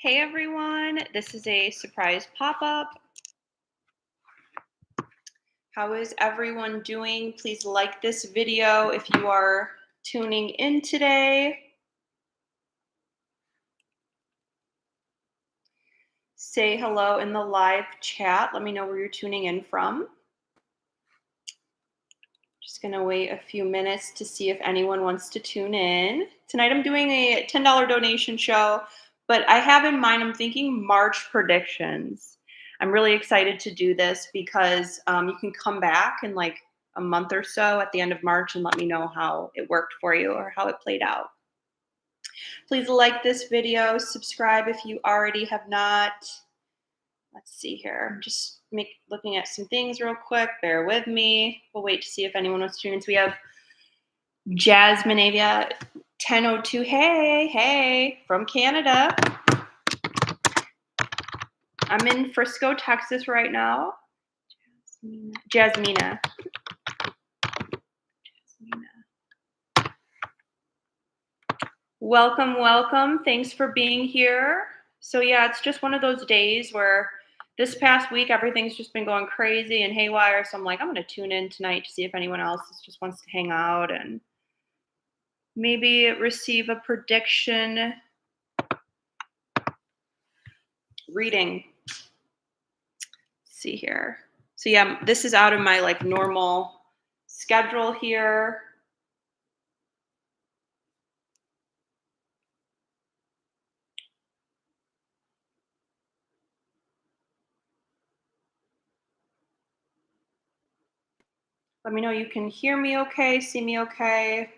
Hey everyone, this is a surprise pop-up. How is everyone doing? Please like this video if you are tuning in today. Say hello in the live chat. Let me know where you're tuning in from. Just gonna wait a few minutes to see if anyone wants to tune in. Tonight I'm doing a $10 donation show, but I have in mind, I'm thinking March predictions. I'm really excited to do this because you can come back in like a month or so at the end of March and let me know how it worked for you or how it played out. Please like this video, subscribe if you already have not. Let's see here. I'm just looking at some things real quick. Bear with me. We'll wait to see if anyone wants to tune in. So we have Jasmine Avia 1002. Hey, from Canada. I'm in Frisco, Texas right now. Jasmina. Welcome. Thanks for being here. So yeah, it's just one of those days where this past week everything's just been going crazy and haywire. So I'm like, I'm gonna tune in tonight to see if anyone else just wants to hang out and maybe receive a prediction reading. Let's see here. So yeah, this is out of my like normal schedule here. Let me know you can hear me okay, see me okay.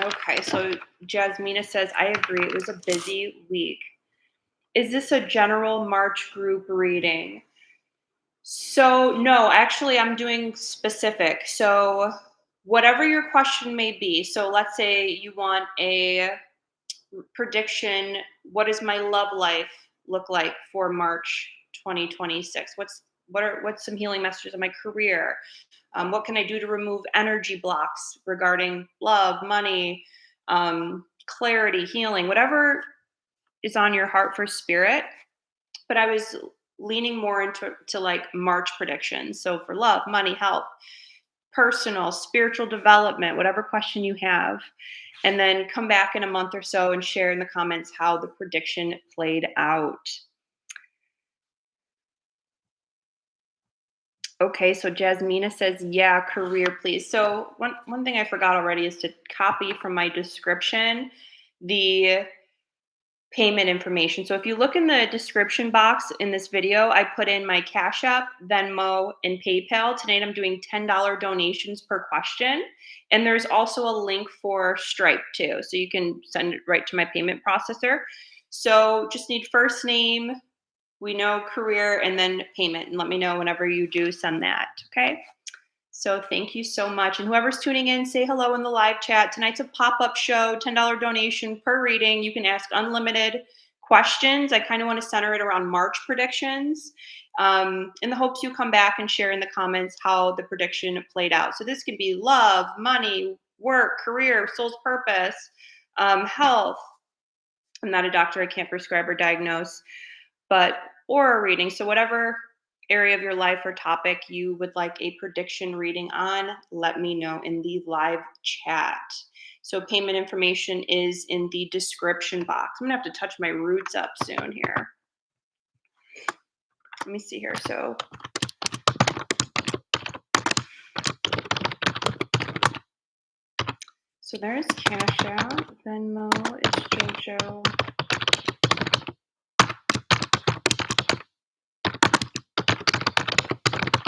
Okay, so Jasmina says, I agree, it was a busy week. Is this a general March group reading? So no, actually I'm doing specific. So whatever your question may be. So let's say you want a prediction. What does my love life look like for March 2026? What's some healing messages in my career? What can I do to remove energy blocks regarding love, money, clarity, healing, whatever is on your heart for spirit. But I was leaning more into like March predictions. So for love, money, health, personal, spiritual development, whatever question you have. And then come back in a month or so and share in the comments how the prediction played out. Okay, so Jasmina says, yeah, career, please. So one thing I forgot already is to copy from my description the payment information. So if you look in the description box in this video, I put in my Cash App, Venmo, and PayPal. Tonight I'm doing $10 donations per question. And there's also a link for Stripe too. So you can send it right to my payment processor. So just need first name, we know career, and then payment. And let me know whenever you do send that, okay? So thank you so much. And whoever's tuning in, say hello in the live chat. Tonight's a pop-up show, $10 donation per reading. You can ask unlimited questions. I kind of want to center it around March predictions in the hopes you come back and share in the comments how the prediction played out. So this can be love, money, work, career, soul's purpose, health. I'm not a doctor. I can't prescribe or diagnose, but aura reading. So whatever area of your life or topic you would like a prediction reading on, let me know in the live chat. So payment information is in the description box. I'm gonna have to touch my roots up soon here. Let me see here. So there's Cash App, Venmo is JoJo.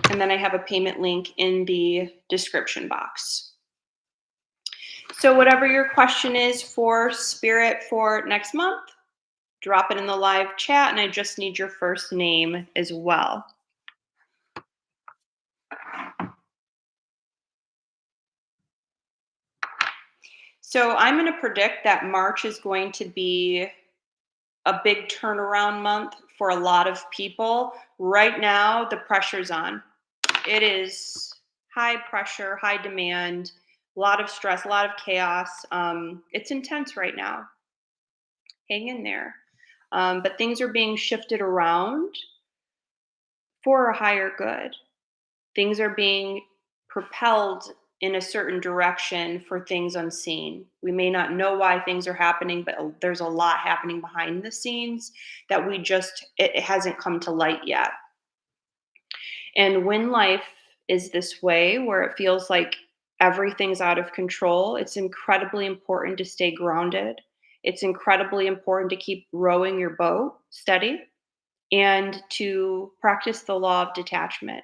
And then I have a payment link in the description box. So whatever your question is for spirit for next month, drop it in the live chat, and I just need your first name as well. So I'm going to predict that March is going to be a big turnaround month for a lot of people. Right now, the pressure's on. It is high pressure, high demand, a lot of stress, a lot of chaos. It's intense right now. Hang in there. But things are being shifted around for a higher good. Things are being propelled in a certain direction for things unseen. We may not know why things are happening, but there's a lot happening behind the scenes that it hasn't come to light yet. And when life is this way, where it feels like everything's out of control, it's incredibly important to stay grounded. It's incredibly important to keep rowing your boat steady and to practice the law of detachment.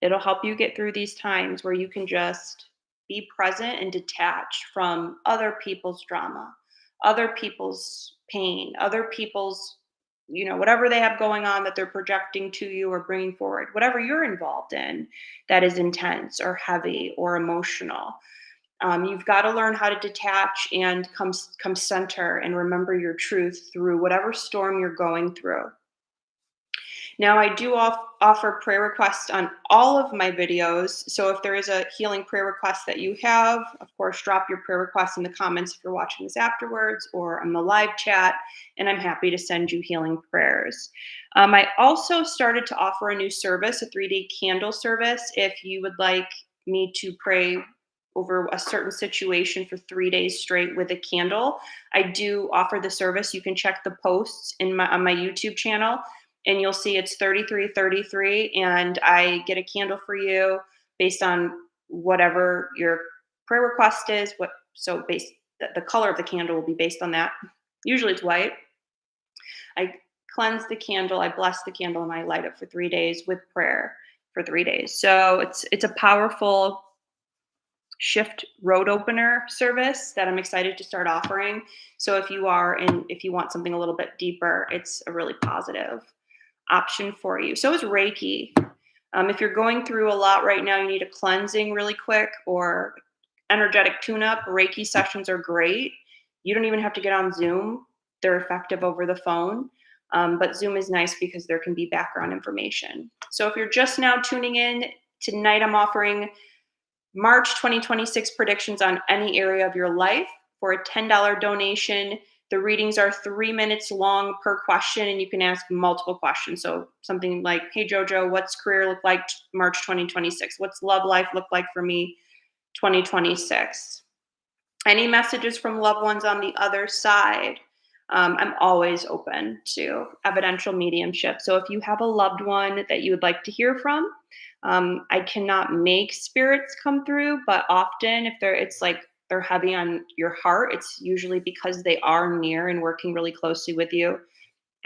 It'll help you get through these times where you can just be present and detach from other people's drama, other people's pain, other people's, whatever they have going on that they're projecting to you or bringing forward, whatever you're involved in that is intense or heavy or emotional. You've got to learn how to detach and come center and remember your truth through whatever storm you're going through. Now, I do offer prayer requests on all of my videos. So if there is a healing prayer request that you have, of course, drop your prayer request in the comments if you're watching this afterwards or on the live chat, and I'm happy to send you healing prayers. I also started to offer a new service, a 3-day candle service. If you would like me to pray over a certain situation for 3 days straight with a candle, I do offer the service. You can check the posts on my YouTube channel and you'll see it's 3333 and I get a candle for you based on whatever your prayer request is. The color of the candle will be based on that. Usually it's white. I cleanse the candle, I bless the candle, and I light it for 3 days with prayer for 3 days. So it's a powerful shift road opener service that I'm excited to start offering. So if you want something a little bit deeper, it's a really positive option for you. So is Reiki. If you're going through a lot right now, you need a cleansing really quick or energetic tune-up, Reiki sessions are great. You don't even have to get on Zoom. They're effective over the phone. But Zoom is nice because there can be background information. So if you're just now tuning in, tonight I'm offering March 2026 predictions on any area of your life for a $10 donation. The readings are 3 minutes long per question, and you can ask multiple questions. So something like, hey, Jojo, what's career look like March 2026? What's love life look like for me 2026? Any messages from loved ones on the other side? I'm always open to evidential mediumship. So if you have a loved one that you would like to hear from, I cannot make spirits come through, but often if they're heavy on your heart, it's usually because they are near and working really closely with you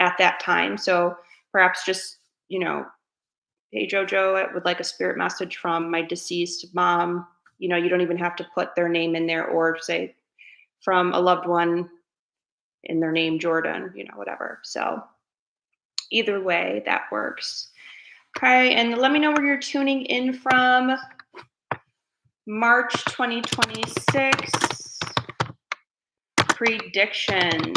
at that time. So perhaps just, hey Jojo, I would like a spirit message from my deceased mom. You don't even have to put their name in there or say from a loved one in their name, Jordan, whatever. So either way, that works. Okay, and let me know where you're tuning in from. March 2026 predictions.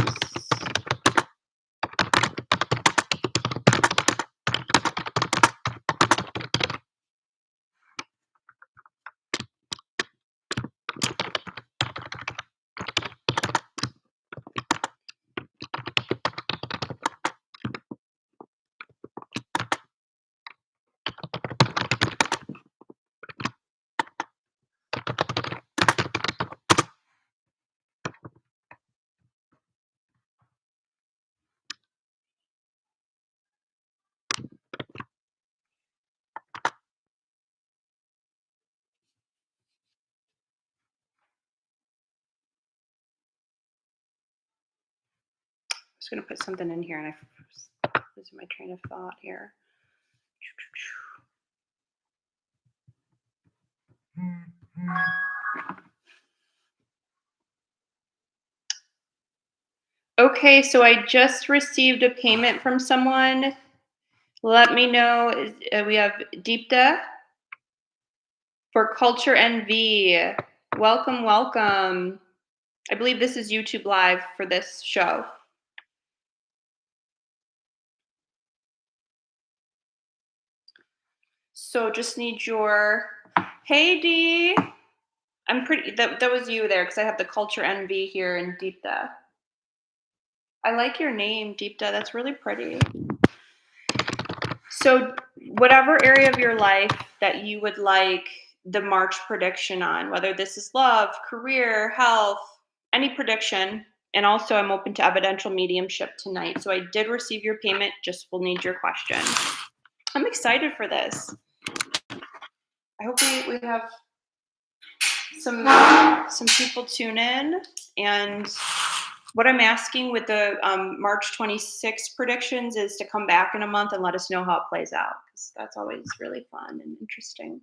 Just going to put something in here and I lose my train of thought here. Okay, so I just received a payment from someone. Let me know. We have Deepta for Culture NV. Welcome, welcome. I believe this is YouTube Live for this show. So just need your, hey Dee. That was you there because I have the Culture NV here in Deepta. I like your name, Deepta. That's really pretty. So, whatever area of your life that you would like the March prediction on, whether this is love, career, health, any prediction, and also I'm open to evidential mediumship tonight. So, I did receive your payment, just will need your question. I'm excited for this. I hope we have some people tune in. And what I'm asking with the March 26th predictions is to come back in a month and let us know how it plays out, because that's always really fun and interesting.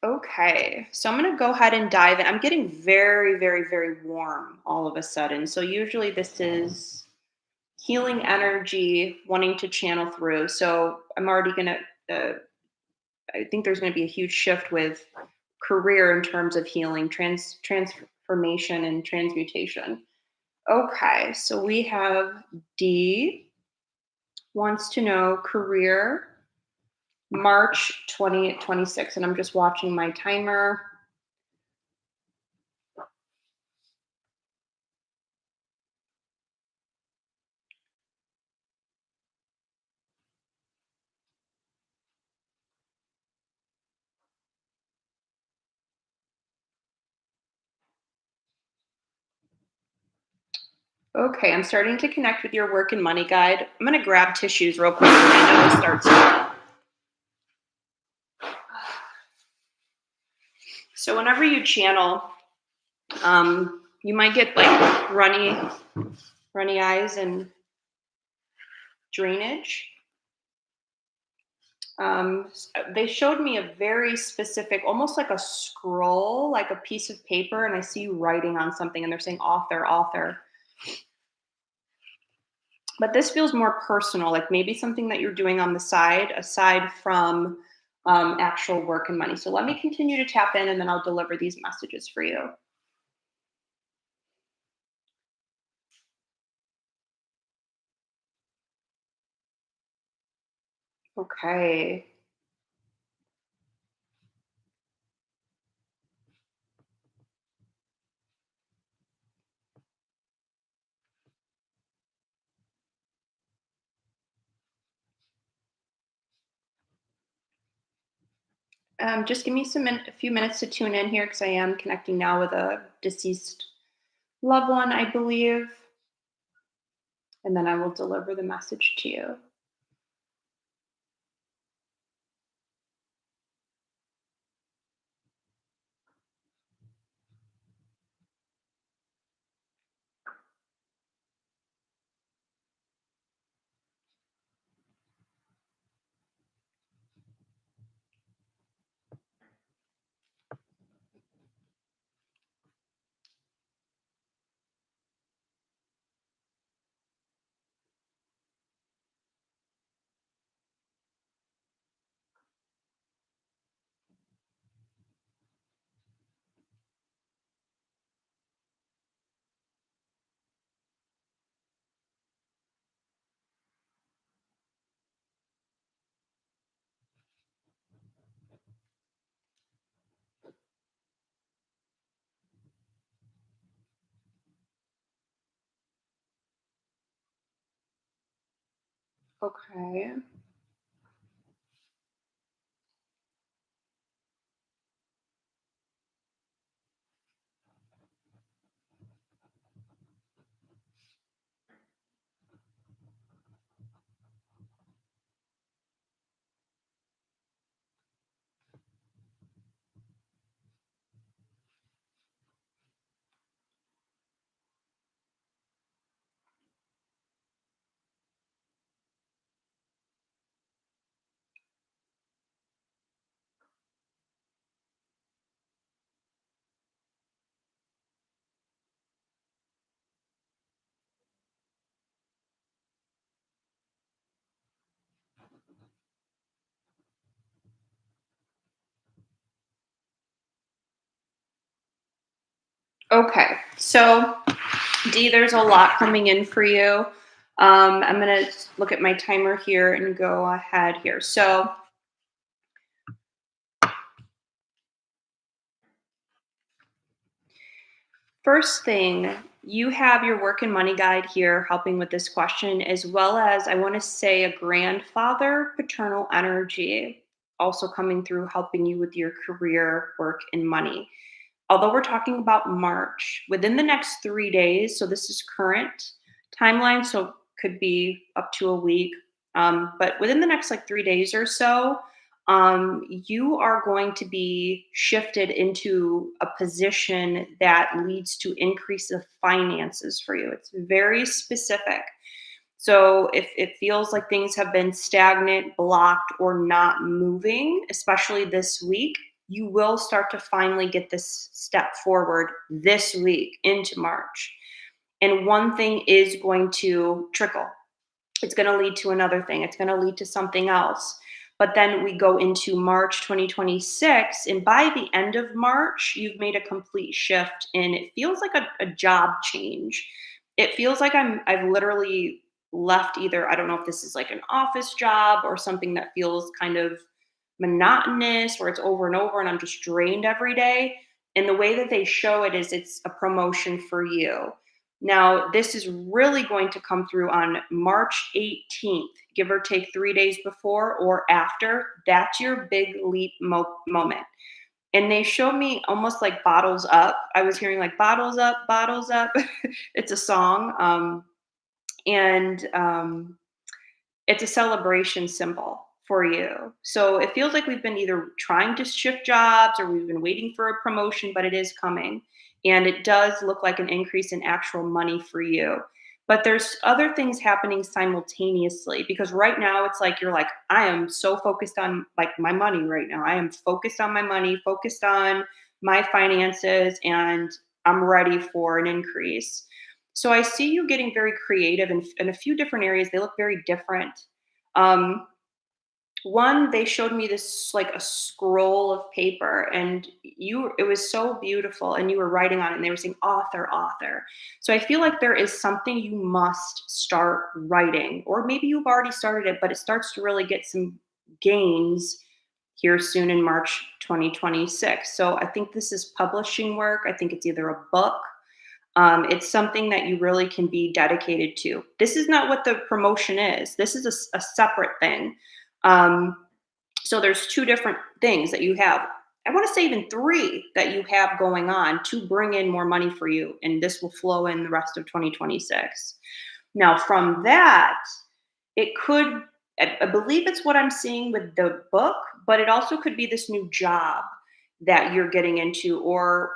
Okay, so I'm going to go ahead and dive in. I'm getting very, very, very warm all of a sudden. So usually this is healing energy wanting to channel through. So I'm already going to, I think there's going to be a huge shift with career in terms of healing, transformation, and transmutation. Okay, so we have D wants to know career March 2026, and I'm just watching my timer. Okay, I'm starting to connect with your work and money guide. I'm going to grab tissues real quick. My nose starts. So whenever you channel, you might get like runny eyes and drainage. They showed me a very specific, almost like a scroll, like a piece of paper, and I see you writing on something, and they're saying author, author. But this feels more personal, like maybe something that you're doing on the side, aside from actual work and money. So let me continue to tap in, and then I'll deliver these messages for you. Okay. Just give me a few minutes to tune in here because I am connecting now with a deceased loved one, I believe, and then I will deliver the message to you. Okay. Okay. So, D, there's a lot coming in for you. I'm going to look at my timer here and go ahead here. So, first thing, You have your work and money guide here helping with this question, as well as I want to say a grandfather paternal energy also coming through helping you with your career, work, and money. Although we're talking about March, within the next 3 days, so this is current timeline, so could be up to a week, but within the next like 3 days or so, you are going to be shifted into a position that leads to increase of finances for you. It's very specific. So if it feels like things have been stagnant, blocked, or not moving, especially this week, you will start to finally get this step forward this week into March. And one thing is going to trickle. It's going to lead to another thing. It's going to lead to something else. But then we go into March 2026, and by the end of March, you've made a complete shift, and it feels like a job change. It feels like I've literally left either, I don't know if this is like an office job or something that feels kind of monotonous where it's over and over and I'm just drained every day. And the way that they show it is it's a promotion for you. Now, this is really going to come through on March 18th, give or take 3 days before or after. That's your big leap moment. And they showed me almost like bottles up. I was hearing like bottles up, bottles up. It's a song. And it's a celebration symbol for you. So it feels like we've been either trying to shift jobs or we've been waiting for a promotion, but it is coming. And it does look like an increase in actual money for you. But there's other things happening simultaneously because right now it's like you're like, I am so focused on like my money right now. I am focused on my money, focused on my finances, and I'm ready for an increase. So I see you getting very creative in a few different areas. They look very different. Um, One, they showed me this like a scroll of paper, and it was so beautiful, and you were writing on it, and they were saying author, author. So I feel like there is something you must start writing, or maybe you've already started it, but it starts to really get some gains here soon in March 2026. So I think this is publishing work. I think it's either a book, it's something that you really can be dedicated to. This is not what the promotion is. This is a separate thing. Um, so there's two different things that you have. I want to say even three that you have going on to bring in more money for you, and this will flow in the rest of 2026. Now, from that, it could, I believe it's what I'm seeing with the book, but it also could be this new job that you're getting into, or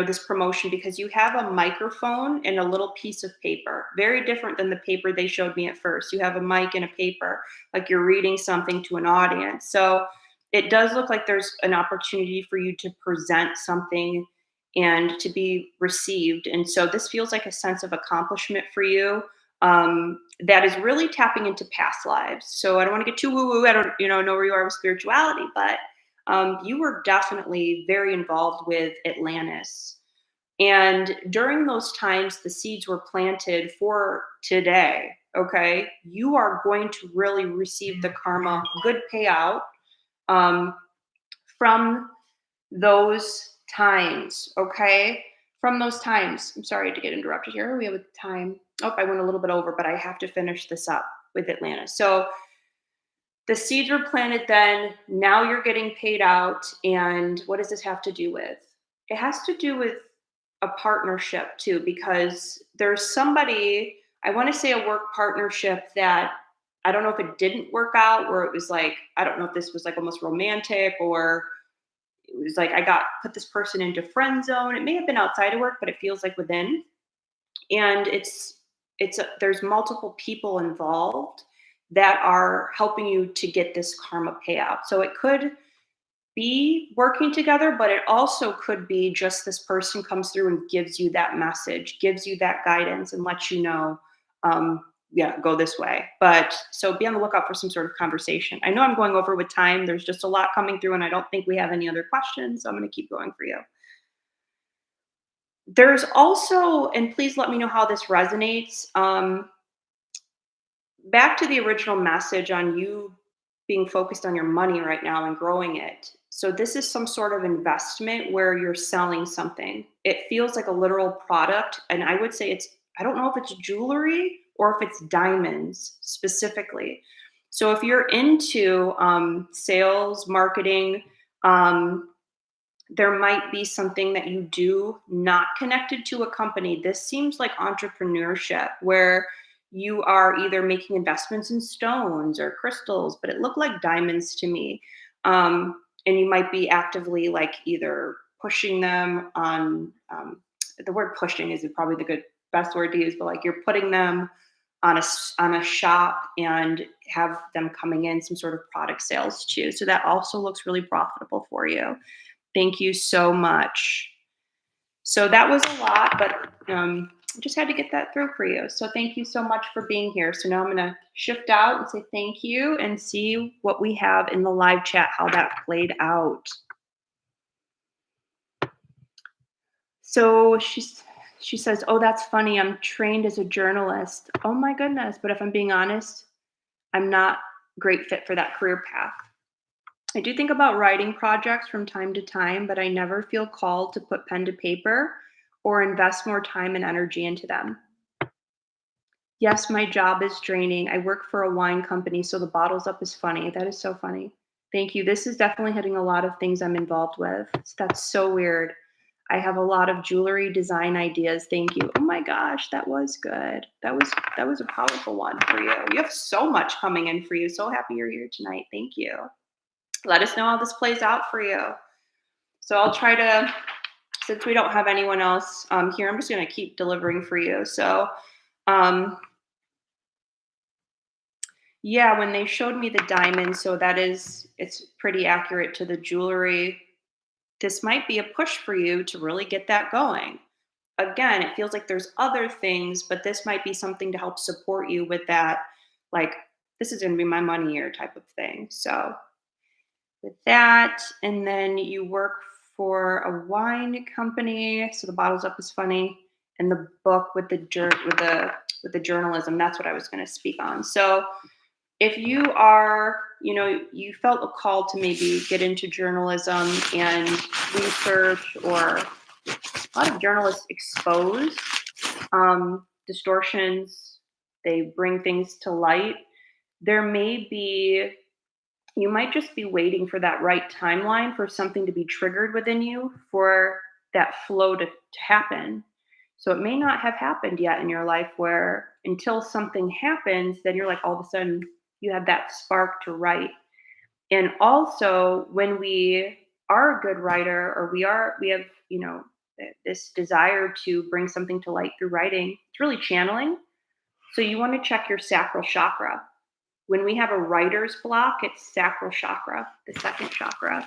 this promotion because you have a microphone and a little piece of paper. Very different than the paper they showed me at first. You have a mic and a paper, like you're reading something to an audience. So it does look like there's an opportunity for you to present something and to be received. And so this feels like a sense of accomplishment for you, that is really tapping into past lives. So I don't want to get too woo woo. I don't, know where you are with spirituality, but you were definitely very involved with Atlantis. And during those times, the seeds were planted for today. Okay. You are going to really receive the karma, good payout, um, from those times. Okay. From those times. I'm sorry to get interrupted here. We have a time. Oh, I went a little bit over, but I have to finish this up with Atlantis. So the seeds were planted then. Now you're getting paid out. And what does this have to do with? It has to do with a partnership too, because there's somebody, I want to say a work partnership that I don't know if it didn't work out, where it was like, I don't know if this was like almost romantic, or it was like I got put this person into friend zone. It may have been outside of work, but it feels like within. And there's multiple people involved that are helping you to get this karma payout. So it could be working together, but it also could be just this person comes through and gives you that message, gives you that guidance, and lets you know, yeah, go this way. But so be on the lookout for some sort of conversation. I know I'm going over with time. There's just a lot coming through, and I don't think we have any other questions. So I'm going to keep going for you. There's also, and please let me know how this resonates. Back to the original message on you being focused on your money right now and growing it. So this is some sort of investment where you're selling something. It feels like a literal product, and I would say I don't know if it's jewelry or if it's diamonds specifically. So if you're into sales, marketing, um, there might be something that you do not connected to a company. This seems like entrepreneurship where you are either making investments in stones or crystals, but it looked like diamonds to me. And you might be actively like either pushing them on the word pushing is probably the good best word to use, but like you're putting them on a shop and have them coming in some sort of product sales too. So that also looks really profitable for you. Thank you so much. So that was a lot, but I just had to get that through for you. So thank you so much for being here. So now I'm going to shift out and say thank you and see what we have in the live chat, how that played out. So she says, "Oh, that's funny. I'm trained as a journalist." Oh my goodness. But if I'm being honest, I'm not a great fit for that career path. I do think about writing projects from time to time, but I never feel called to put pen to paper or invest more time and energy into them. Yes, my job is draining. I work for a wine company, so the bottles up is funny. That is so funny. Thank you. This is definitely hitting a lot of things I'm involved with. That's so weird. I have a lot of jewelry design ideas. Thank you. Oh my gosh, that was good. That was a powerful one for you. You have so much coming in for you. So happy you're here tonight. Thank you. Let us know how this plays out for you. So I'll try to, since we don't have anyone else here, I'm just going to keep delivering for you. So, um, yeah, when they showed me the diamond, so it's pretty accurate to the jewelry. This might be a push for you to really get that going. Again, it feels like there's other things, but this might be something to help support you with that. Like, this is going to be my money year type of thing. So, with that, and then you work for a wine company. So the bottles up is funny, and the book with the journalism. That's what I was going to speak on. So if you are, you felt a call to maybe get into journalism and research, or a lot of journalists expose distortions. They bring things to light. There may be You might just be waiting for that right timeline for something to be triggered within you for that flow to happen. So it may not have happened yet in your life where until something happens, then you're like all of a sudden you have that spark to write. And also when we are a good writer, or we have, this desire to bring something to light through writing, it's really channeling. So you want to check your sacral chakra. When we have a writer's block, it's sacral chakra, the second chakra.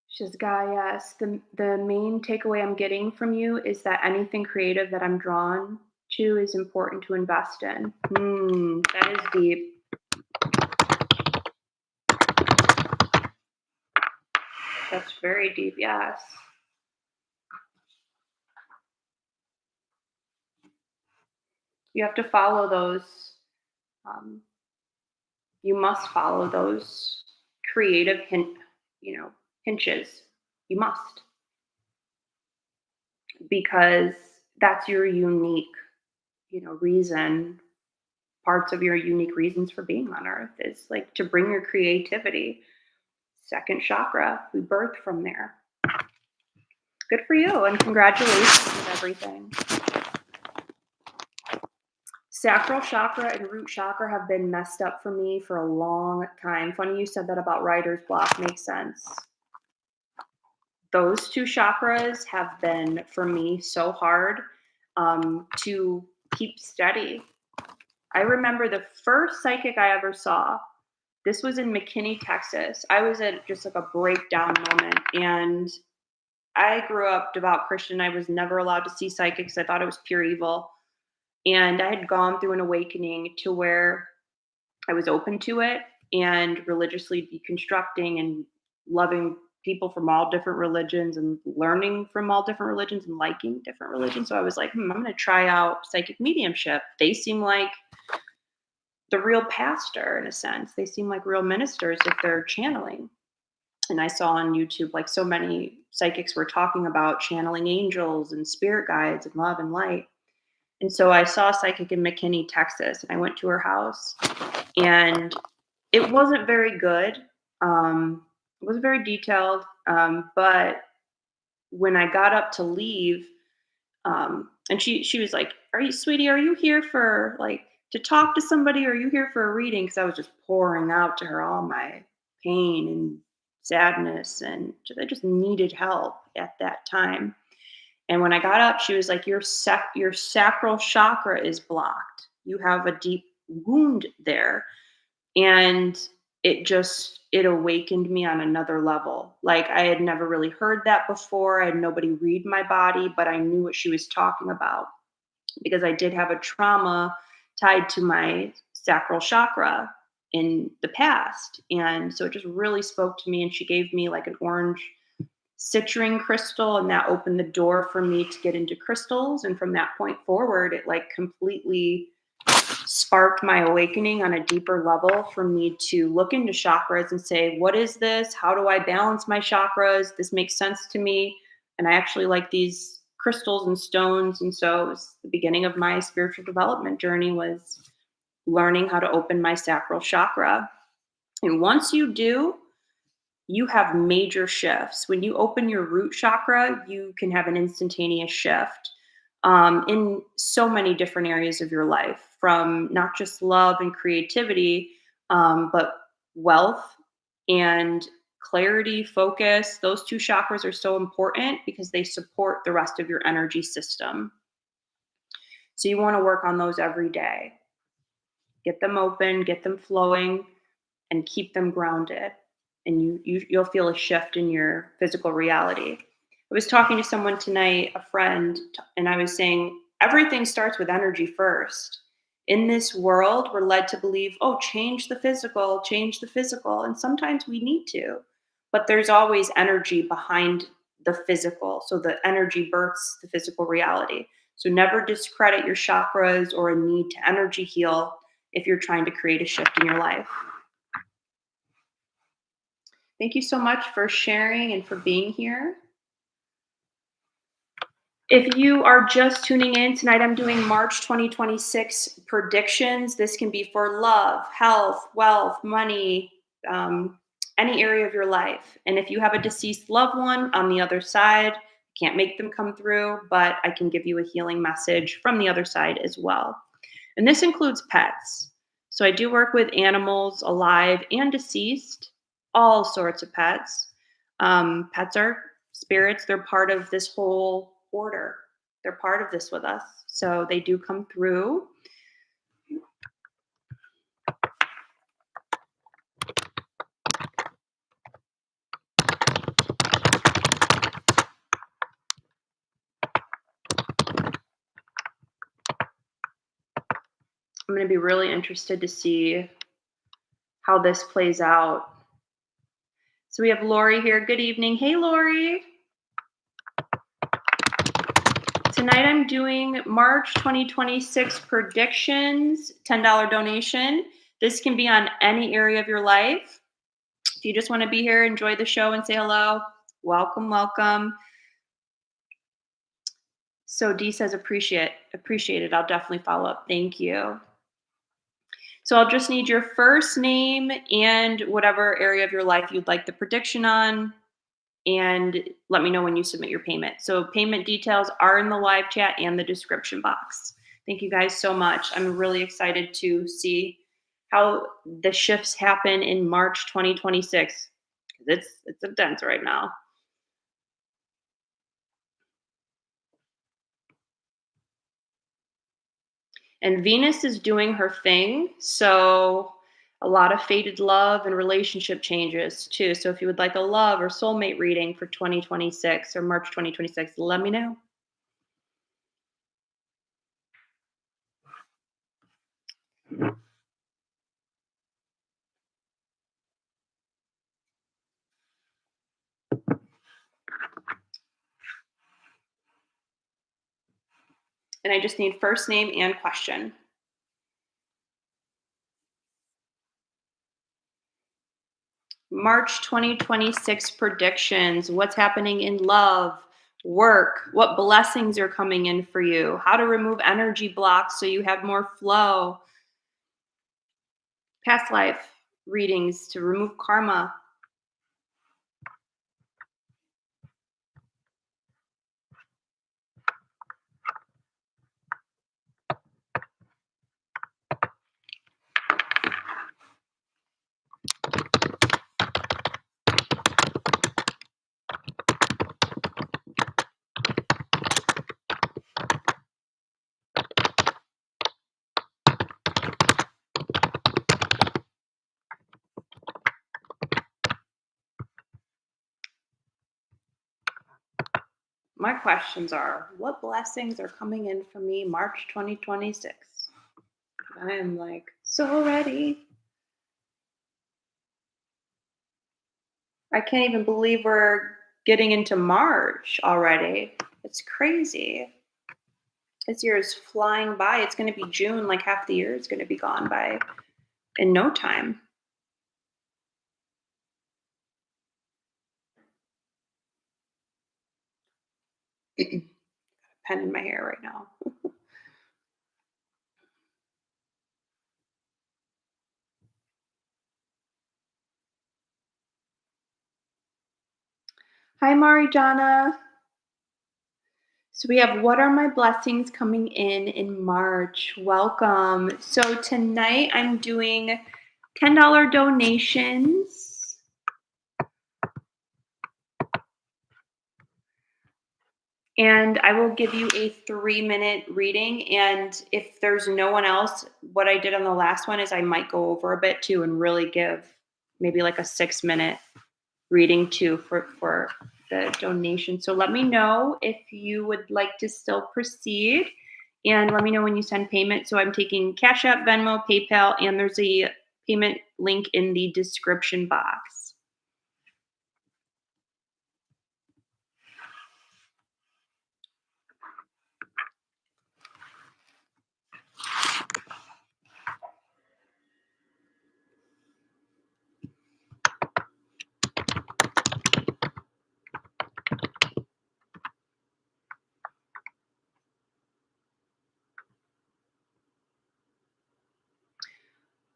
She says, Guy, yes, the main takeaway I'm getting from you is that anything creative that I'm drawn to is important to invest in. That is deep. That's very deep, yes. You have to follow those. You must follow those creative hinges. You must, because that's your unique, reason. Parts of your unique reasons for being on earth is like to bring your creativity. Second chakra, we birth from there. Good for you, and congratulations with everything. Sacral chakra and root chakra have been messed up for me for a long time. Funny you said that about writer's block. Makes sense. Those two chakras have been for me so hard to keep steady. I remember the first psychic I ever saw. This was in McKinney, Texas. I was at just like a breakdown moment, and I grew up devout Christian. I was never allowed to see psychics. I thought it was pure evil. And I had gone through an awakening to where I was open to it and religiously deconstructing and loving people from all different religions and learning from all different religions and liking different religions. So I was like, I'm going to try out psychic mediumship. They seem like the real pastor in a sense. They seem like real ministers if they're channeling. And I saw on YouTube like so many psychics were talking about channeling angels and spirit guides and love and light. And so I saw a psychic in McKinney, Texas, and I went to her house, and it wasn't very good. It wasn't very detailed, but when I got up to leave, and she was like, "Are you, sweetie? Are you here for like to talk to somebody? Or are you here for a reading?" Because I was just pouring out to her all my pain and sadness, and I just needed help at that time. And when I got up, she was like, your sacral chakra is blocked. You have a deep wound there." And it awakened me on another level. Like I had never really heard that before. I had nobody read my body, but I knew what she was talking about because I did have a trauma tied to my sacral chakra in the past. And so it just really spoke to me. And she gave me like an orange citrine crystal, and that opened the door for me to get into crystals. And from that point forward, it like completely sparked my awakening on a deeper level for me to look into chakras and say, what is this? How do I balance my chakras? This makes sense to me. And I actually like these crystals and stones. And so it was the beginning of my spiritual development journey, was learning how to open my sacral chakra. And once you do, you have major shifts. When you open your root chakra, you can have an instantaneous shift in so many different areas of your life, from not just love and creativity, but wealth and clarity, focus. Those two chakras are so important because they support the rest of your energy system. So you want to work on those every day. Get them open, get them flowing, and keep them grounded. And you'll feel a shift in your physical reality. I was talking to someone tonight, a friend, and I was saying everything starts with energy first. In this world, we're led to believe, oh, change the physical, change the physical. And sometimes we need to, but there's always energy behind the physical. So the energy births the physical reality. So never discredit your chakras or a need to energy heal if you're trying to create a shift in your life. Thank you so much for sharing and for being here. If you are just tuning in tonight, I'm doing March 2026 predictions. This can be for love, health, wealth, money, any area of your life. And if you have a deceased loved one on the other side, can't make them come through, but I can give you a healing message from the other side as well. And this includes pets. So I do work with animals, alive and deceased, all sorts of pets. Pets are spirits. They're part of this whole order. They're part of this with us. So they do come through. I'm going to be really interested to see how this plays out. So we have Lori here. Good evening. Hey, Lori. Tonight I'm doing March 2026 predictions, $10 donation. This can be on any area of your life. If you just want to be here, enjoy the show and say hello, welcome, welcome. So Dee says appreciate it. I'll definitely follow up. Thank you. So I'll just need your first name and whatever area of your life you'd like the prediction on, and let me know when you submit your payment. So payment details are in the live chat and the description box. Thank you guys so much. I'm really excited to see how the shifts happen in March 2026. It's intense right now. And Venus is doing her thing. So a lot of fated love and relationship changes too. So if you would like a love or soulmate reading for 2026 or March 2026, let me know. And I just need first name and question. March 2026 predictions. What's happening in love, work, what blessings are coming in for you, how to remove energy blocks so you have more flow, past life readings to remove karma. My questions are, what blessings are coming in for me March 2026? I am like so ready. I can't even believe we're getting into March already. It's crazy. This year is flying by. It's going to be June, like half the year is going to be gone by in no time. Pen in my hair right now. Hi, Marijana. So we have what are my blessings coming in March? Welcome. So tonight I'm doing $10 donations. And I will give you a 3-minute reading. And if there's no one else, what I did on the last one is I might go over a bit too and really give maybe like a 6-minute reading too for the donation. So let me know if you would like to still proceed, and let me know when you send payment. So I'm taking Cash App, Venmo, PayPal, and there's a payment link in the description box.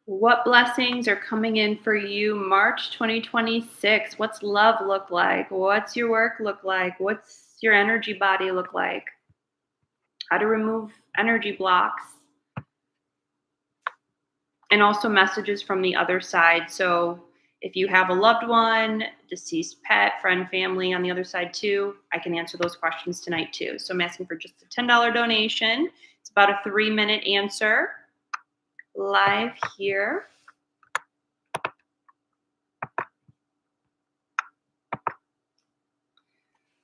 What blessings are coming in for you March 2026? What's love look like? What's your work look like? What's your energy body look like? How to remove energy blocks? And also messages from the other side. So if you have a loved one, deceased pet, friend, family on the other side too, I can answer those questions tonight too. So I'm asking for just a $10 donation. It's about a 3-minute answer live here.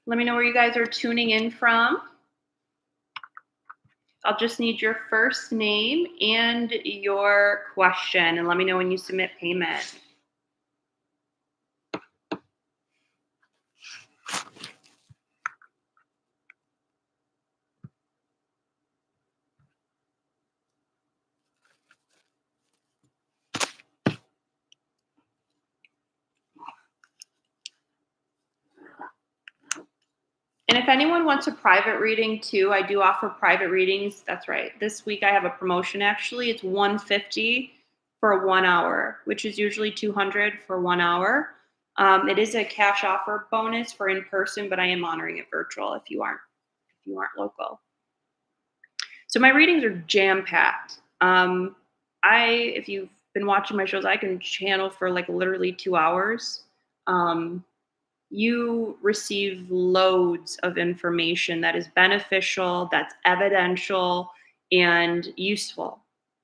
Let me know where you guys are tuning in from. I'll just need your first name and your question, and let me know when you submit payment. And if anyone wants a private reading too, I do offer private readings. That's right. This week I have a promotion actually. It's $150 for 1 hour, which is usually $200 for 1 hour. It is a cash offer bonus for in person, but I am honoring it virtual if you aren't local. So my readings are jam packed. If you've been watching my shows, I can channel for like literally 2 hours. You receive loads of information that is beneficial, that's evidential, and useful.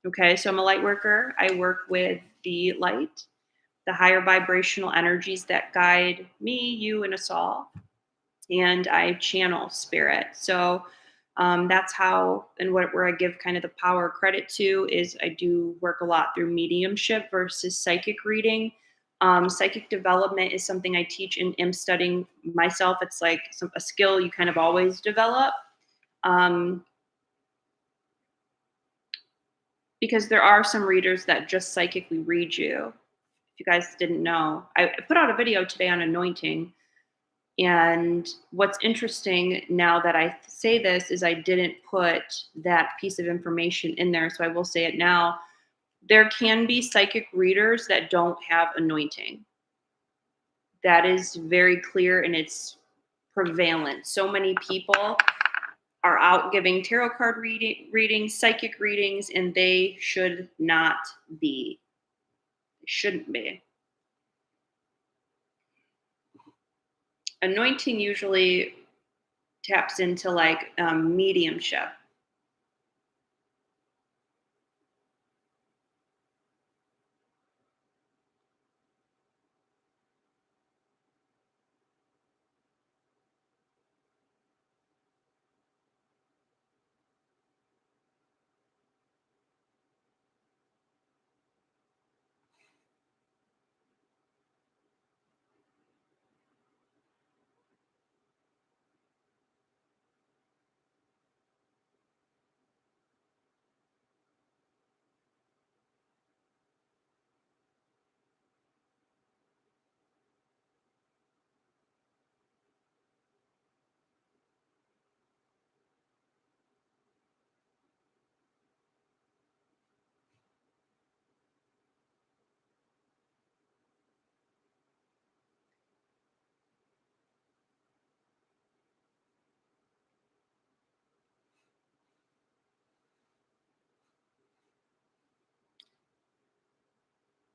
Okay, so I'm a light worker. I work with the light, the higher vibrational energies that guide me, you, and us all. And I channel spirit. So that's how and where I give kind of the power credit to is I do work a lot through mediumship versus psychic reading. Psychic development is something I teach and am studying myself. It's like a skill you kind of always develop, um, because there are some readers that just psychically read you If you guys didn't know, I put out a video today on anointing. And what's interesting now that I say this is I didn't put that piece of information in there. So I will say it now. There can be psychic readers that don't have anointing. That is very clear and it's prevalent. So many people are out giving tarot card readings, psychic readings, and they should not be. They shouldn't be. Anointing usually taps into like mediumship.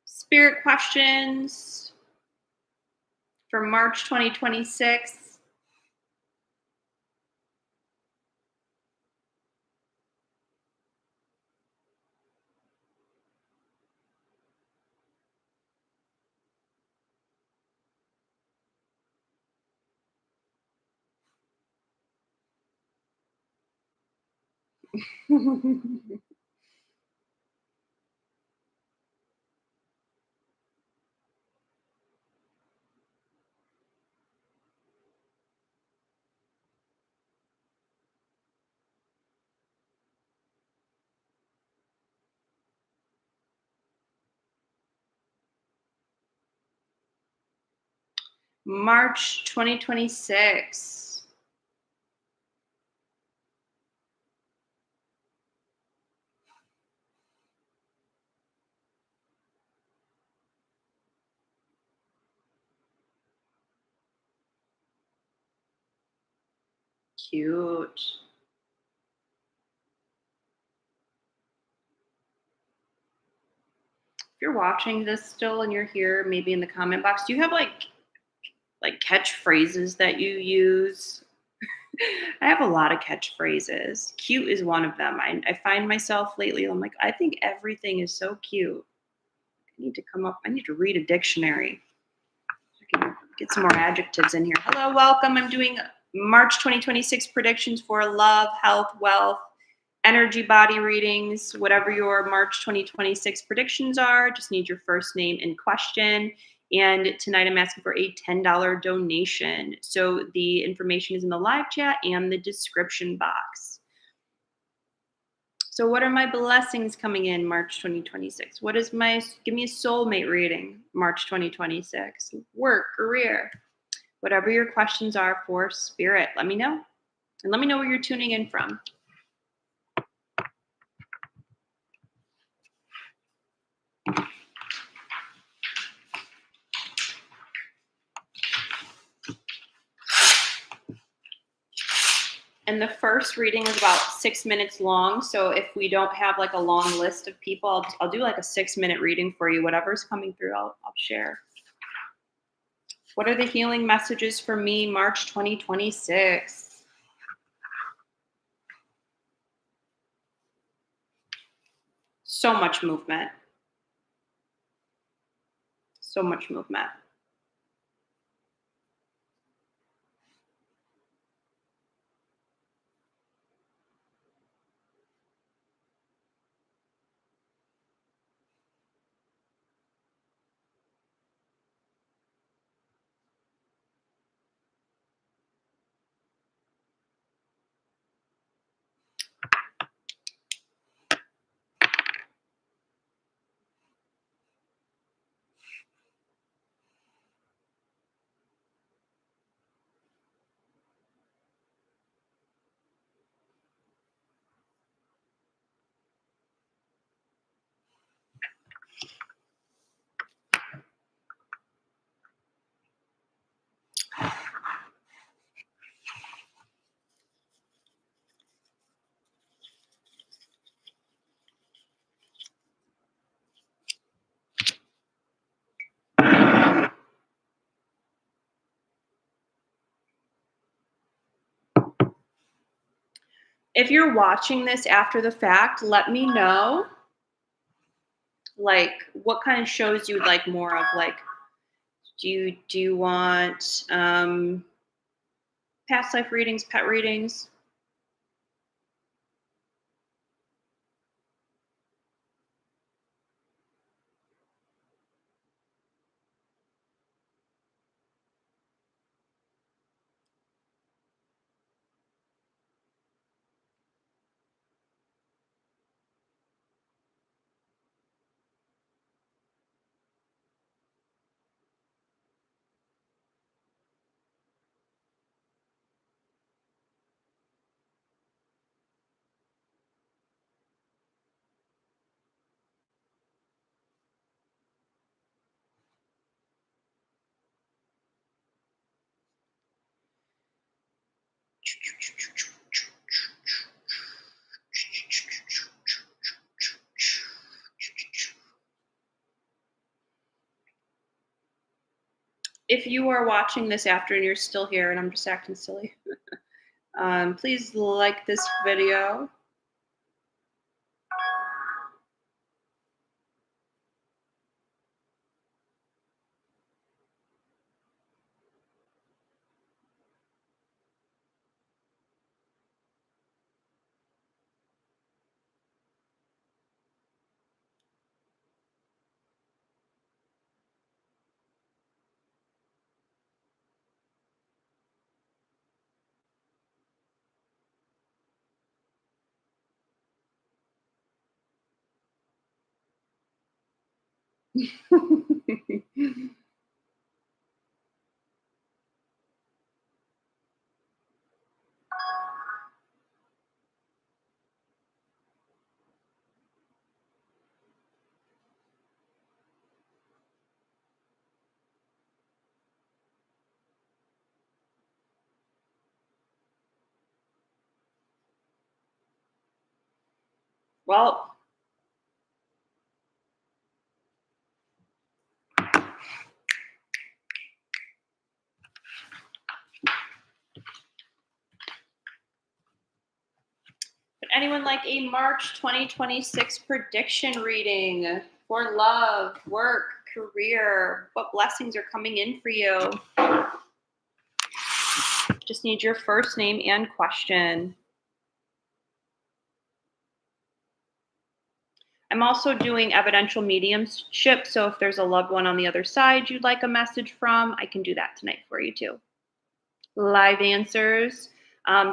Spirit questions for March 2026. March 2026. Cute. If you're watching this still and you're here, maybe in the comment box, do you have like catchphrases that you use? I have a lot of catchphrases. Cute is one of them. I find myself lately, I'm like, I think everything is so cute. I need to read a dictionary. I can get some more adjectives in here. Hello, welcome. I'm doing March 2026 predictions for love, health, wealth, energy, body readings, whatever your March 2026 predictions are. Just need your first name and question. And tonight I'm asking for a $10 donation. So the information is in the live chat and the description box. So what are my blessings coming in March 2026? Give me a soulmate reading March 2026. Work, career, whatever your questions are for spirit, let me know. And let me know where you're tuning in from. And the first reading is about 6 minutes long. So if we don't have like a long list of people, I'll do like a 6-minute reading for you. Whatever's coming through, I'll share. What are the healing messages for me March 2026? So much movement. So much movement. If you're watching this after the fact, let me know, like, what kind of shows you would like more of. Like, do you want past life readings, pet readings? If you are watching this after and you're still here and I'm just acting silly, please like this video. Well, would anyone like a March 2026 prediction reading for love, work, career? What blessings are coming in for you? Just need your first name and question. I'm also doing evidential mediumship, so if there's a loved one on the other side you'd like a message from, I can do that tonight for you too. Live answers.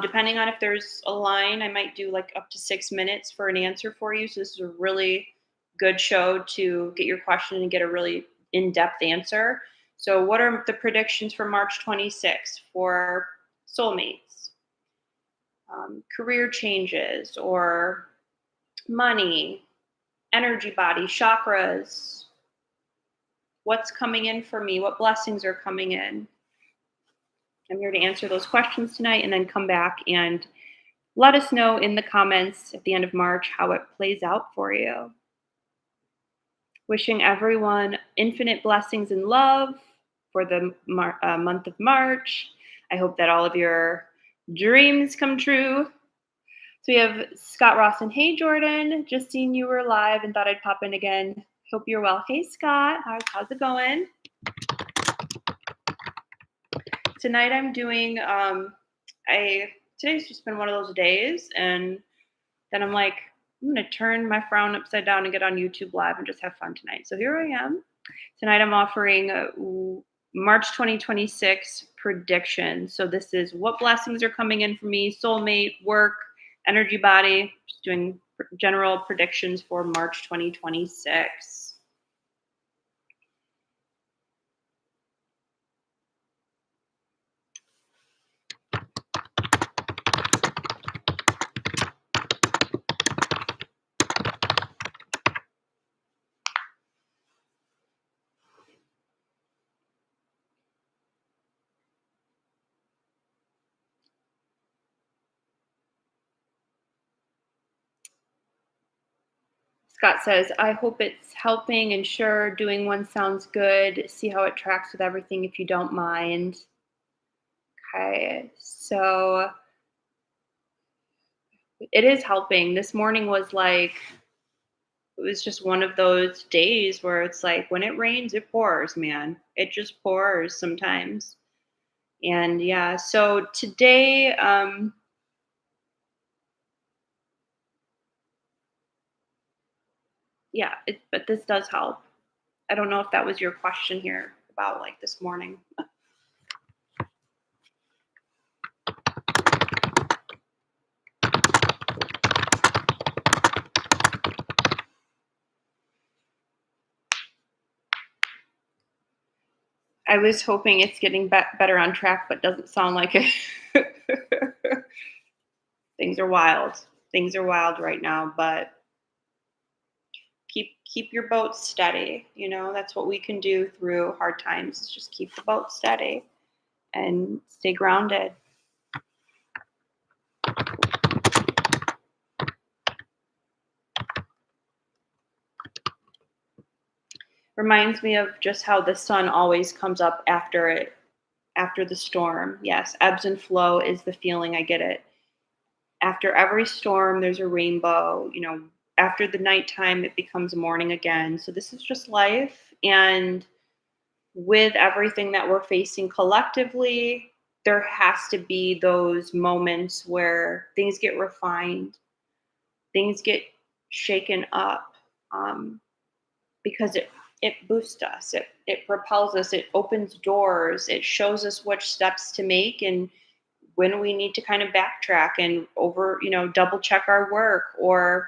Depending on if there's a line, I might do like up to 6 minutes for an answer for you. So this is a really good show to get your question and get a really in-depth answer. So what are the predictions for March 26th for soulmates, career changes, or money, energy body, chakras? What's coming in for me? What blessings are coming in? I'm here to answer those questions tonight and then come back and let us know in the comments at the end of March how it plays out for you. Wishing everyone infinite blessings and love for the month of March. I hope that all of your dreams come true. So we have Scott Ross and hey Jordan, just seen you were live and thought I'd pop in again. Hope you're well. Hey Scott, how's it going? Tonight I'm doing today's just been one of those days, and then I'm like, I'm gonna turn my frown upside down and get on YouTube live and just have fun tonight. So here I am. Tonight I'm offering March 2026 predictions. So this is what blessings are coming in for me, soulmate, work, energy body. Just doing general predictions for March 2026. Scott says, I hope it's helping and sure doing one sounds good. See how it tracks with everything if you don't mind. Okay, so It is helping. This morning was like it was just one of those days where it's like when it rains, it pours, man. It just pours sometimes. And yeah, so today, yeah, but this does help. I don't know if that was your question here about like this morning. I was hoping it's getting better on track, but doesn't sound like it. Things are wild. Things are wild right now, but keep your boat steady. You know, that's what we can do through hard times is just keep the boat steady and stay grounded. Reminds me of just how the sun always comes up after the storm. Yes, ebbs and flow is the feeling. I get it. After every storm, there's a rainbow. You know, after the nighttime, it becomes morning again. So this is just life. And with everything that we're facing collectively, there has to be those moments where things get refined, things get shaken up, um, because it boosts us, it propels us, it opens doors, it shows us which steps to make and when we need to kind of backtrack and double check our work or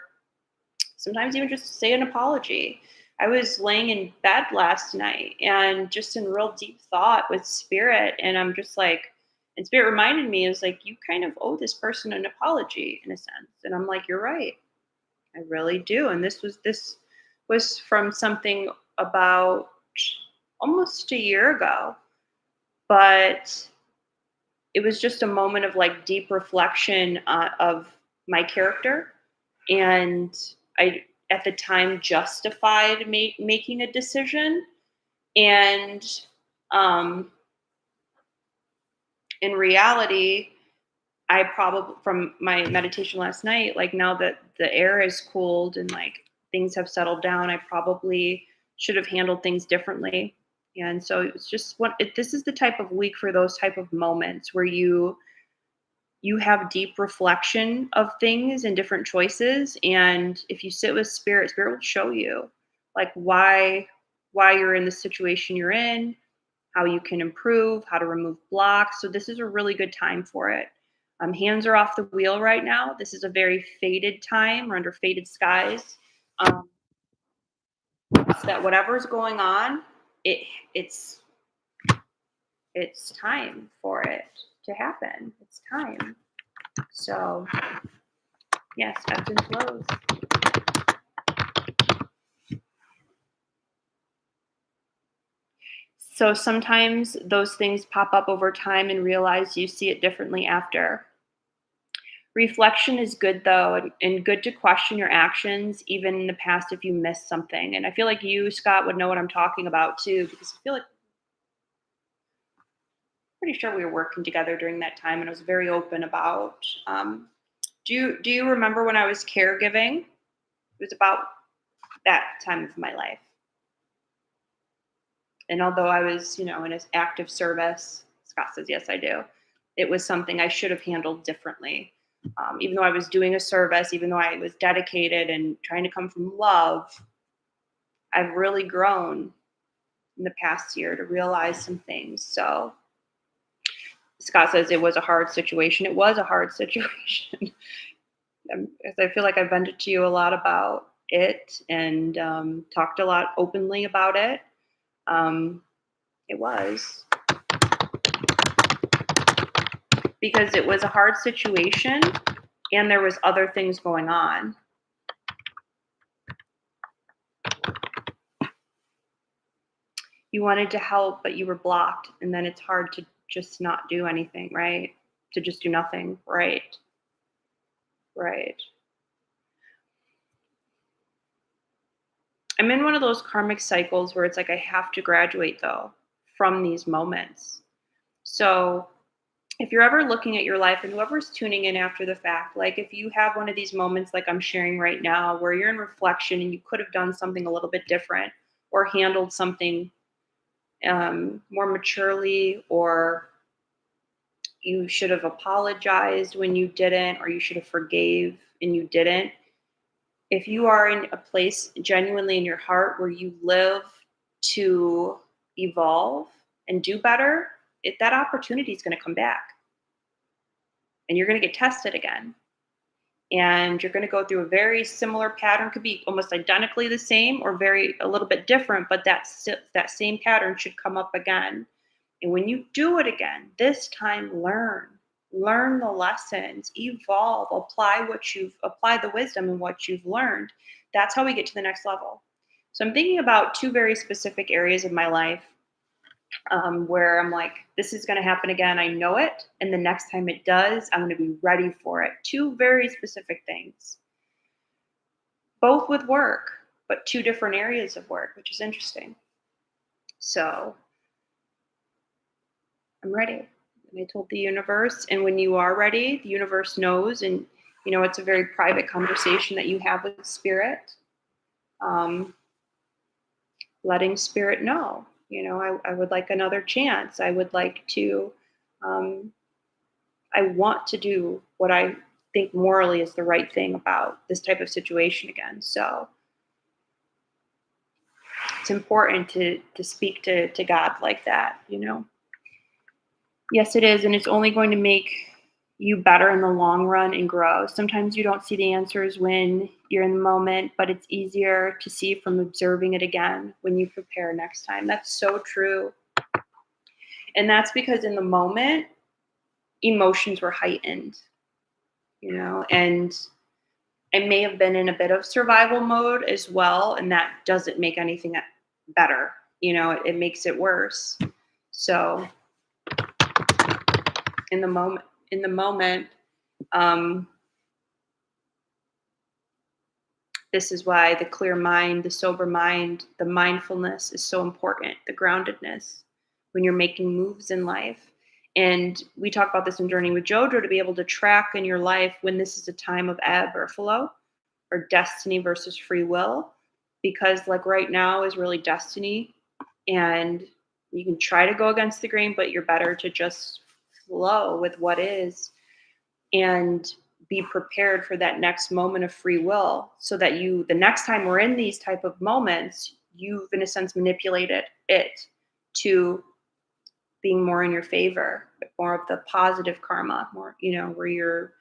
sometimes even just say an apology. I was laying in bed last night and just in real deep thought with spirit, and I'm just like, and spirit reminded me, is like, you kind of owe this person an apology in a sense. And I'm like, you're right. I really do. And this was from something about almost a year ago, but it was just a moment of like deep reflection of my character, and I at the time justified making a decision, and um, in reality, I probably from my meditation last night, like now that the air is cooled and like things have settled down, I probably should have handled things differently. And so it's just this is the type of week for those type of moments where you have deep reflection of things and different choices, and if you sit with spirit will show you like why you're in the situation you're in, how you can improve, how to remove blocks. So this is a really good time for it. Hands are off the wheel right now. This is a very faded time. We're under faded skies. um, so that whatever's going on, it it's it's time for it to happen. It's time. So yes, ebbs and flows. So sometimes those things pop up over time and realize you see it differently after. Reflection is good though, and good to question your actions, even in the past if you missed something. And I feel like you, Scott, would know what I'm talking about too, because I feel like pretty sure we were working together during that time, and I was very open about. Do you remember when I was caregiving? It was about that time of my life. And although I was, in an active service, Scott says, yes, I do. It was something I should have handled differently. Even though I was doing a service, even though I was dedicated and trying to come from love, I've really grown in the past year to realize some things. So Scott says it was a hard situation. It was a hard situation. As I feel like I vented to you a lot about it and talked a lot openly about it. Um, it was. Because it was a hard situation and there was other things going on. You wanted to help, but you were blocked, and then it's hard to just not do anything, right? To just do nothing, right? Right. I'm in one of those karmic cycles where it's like I have to graduate though from these moments. So if you're ever looking at your life, and whoever's tuning in after the fact, like if you have one of these moments like I'm sharing right now where you're in reflection and you could have done something a little bit different or handled something more maturely, or you should have apologized when you didn't, or you should have forgave and you didn't. If you are in a place genuinely in your heart where you live to evolve and do better, that opportunity is going to come back and you're going to get tested again. And you're going to go through a very similar pattern, could be almost identically the same or very a little bit different, but that same pattern should come up again. And when you do it again, this time learn the lessons, evolve, apply the wisdom in what you've learned. That's how we get to the next level. So I'm thinking about two very specific areas of my life where I'm like, this is going to happen again. I know it. And the next time it does, I'm going to be ready for it. Two very specific things, both with work, but two different areas of work, which is interesting. So I'm ready. And I told the universe. And when you are ready, the universe knows. And, it's a very private conversation that you have with spirit. Letting spirit know, I would like another chance. I would like to, I want to do what I think morally is the right thing about this type of situation again. So it's important to speak to God like that. Yes, it is. And it's only going to make you better in the long run and grow. Sometimes you don't see the answers when you're in the moment, but it's easier to see from observing it again when you prepare next time. That's so true. And that's because in the moment, emotions were heightened, and I may have been in a bit of survival mode as well. And that doesn't make anything better. It makes it worse. So in the moment, um, this is why the clear mind, the sober mind, the mindfulness is so important, the groundedness when you're making moves in life. And we talk about this in Journey with Jojo, to be able to track in your life when this is a time of ebb or flow or destiny versus free will. Because like right now is really destiny, and you can try to go against the grain, but you're better to just flow with what is and be prepared for that next moment of free will, so that the next time we're in these type of moments, you've in a sense manipulated it to being more in your favor, more of the positive karma, more, where you're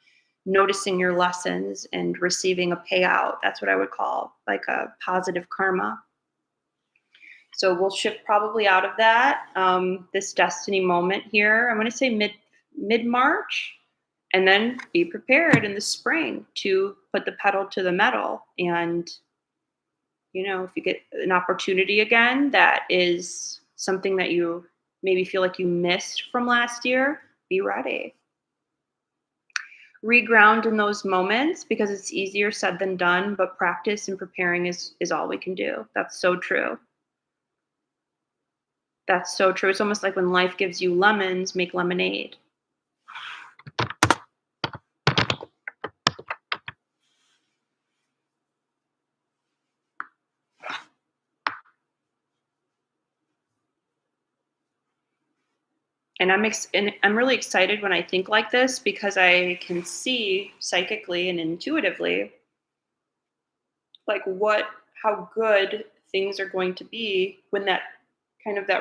noticing your lessons and receiving a payout. That's what I would call like a positive karma. So we'll shift probably out of that, this destiny moment here. I'm going to say mid March, and then be prepared in the spring to put the pedal to the metal. And if you get an opportunity again that is something that you maybe feel like you missed from last year, be ready. Reground in those moments, because it's easier said than done, but practice and preparing is all we can do. That's so true. That's so true. It's almost like when life gives you lemons, make lemonade. And I'm really excited when I think like this, because I can see psychically and intuitively like how good things are going to be when that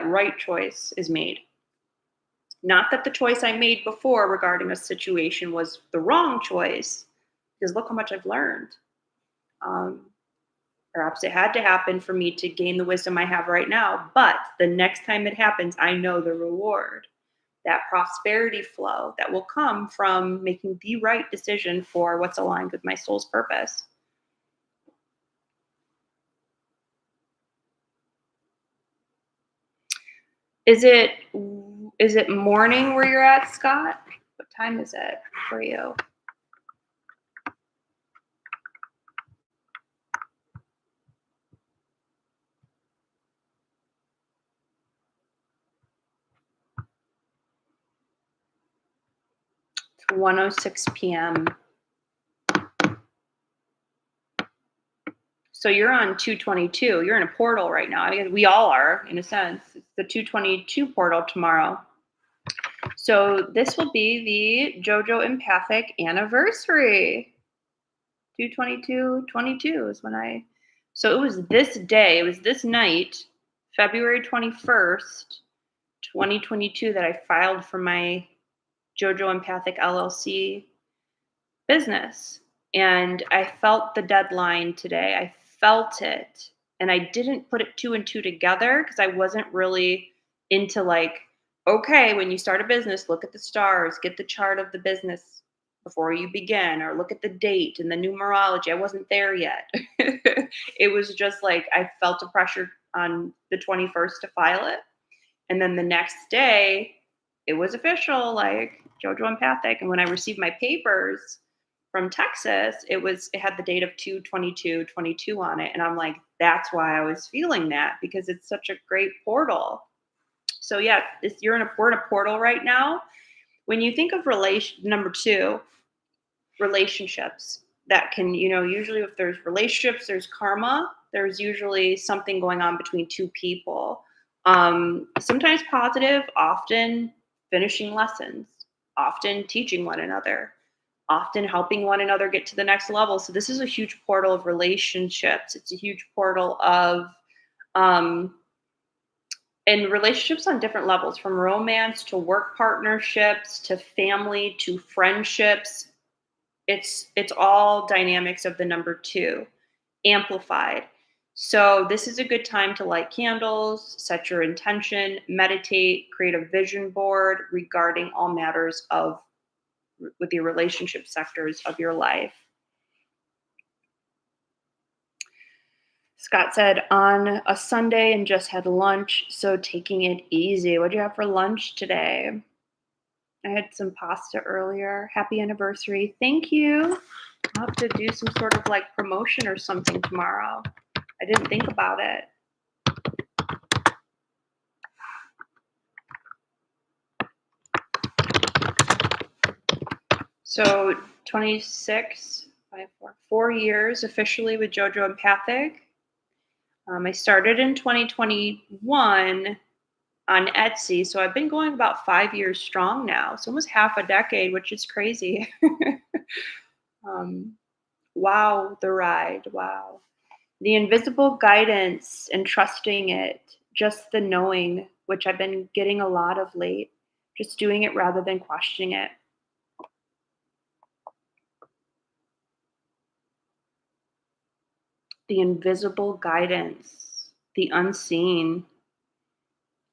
right choice is made. Not that the choice I made before regarding a situation was the wrong choice, because look how much I've learned. Perhaps it had to happen for me to gain the wisdom I have right now, but the next time it happens, I know the reward, that prosperity flow that will come from making the right decision for what's aligned with my soul's purpose. Is it morning where you're at, Scott? What time is it for you? 1:06 p.m. So you're on 222. You're in a portal right now. I mean, we all are, in a sense. It's the 222 portal tomorrow. So this will be the JoJo Empathic anniversary. 222 is when so it was this day, it was this night, February 21st, 2022, that I filed for my JoJo Empathic LLC business. And I felt the deadline today. I felt it. And I didn't put it two and two together because I wasn't really into like, okay, when you start a business, look at the stars, get the chart of the business before you begin, or look at the date and the numerology. I wasn't there yet. It was just like I felt a pressure on the 21st to file it. And then the next day, it was official, like JoJo Empathic. And when I received my papers from Texas, it had the date of 2/22/22 on it. And I'm like, that's why I was feeling that, because it's such a great portal. So yeah, we're in a portal right now. When you think of number two, relationships that can, usually if there's relationships, there's karma. There's usually something going on between two people. Sometimes positive, often finishing lessons, often teaching one another, often helping one another get to the next level. So this is a huge portal of relationships. It's a huge portal of um, and relationships on different levels, from romance to work partnerships to family to friendships. It's all dynamics of the number two amplified. So this is a good time to light candles, set your intention, meditate, create a vision board regarding all matters of with your relationship sectors of your life. Scott said, on a Sunday and just had lunch, so taking it easy. What'd you have for lunch today? I had some pasta earlier. Happy anniversary. Thank you. I'll have to do some sort of like promotion or something tomorrow. I didn't think about it. So 26, 4 years officially with JoJo Empathic. I started in 2021 on Etsy. So I've been going about 5 years strong now. It's almost half a decade, which is crazy. Wow, the ride. Wow. The invisible guidance and trusting it, just the knowing, which I've been getting a lot of late, just doing it rather than questioning it. The invisible guidance, the unseen,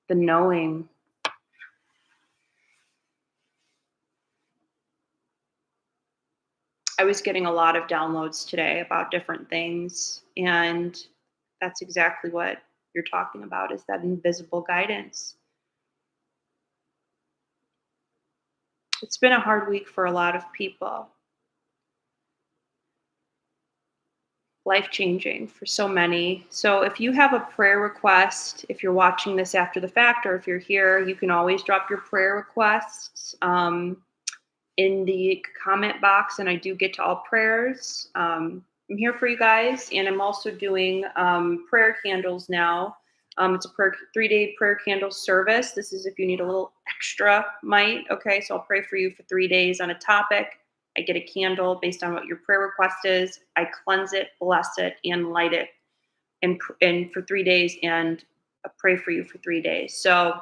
the knowing. I was getting a lot of downloads today about different things, and that's exactly what you're talking about, is that invisible guidance. It's been a hard week for a lot of people. Life-changing for so many. So if you have a prayer request, if you're watching this after the fact, or if you're here, you can always drop your prayer requests in the comment box, and I do get to all prayers. I'm here for you guys, and I'm also doing prayer candles now. It's a 3-day prayer candle service. This is if you need a little extra might. Okay, so I'll pray for you for 3 days on a topic. I get a candle based on what your prayer request is. I cleanse it, bless it, and light it, and for 3 days, and pray for you for 3 days. So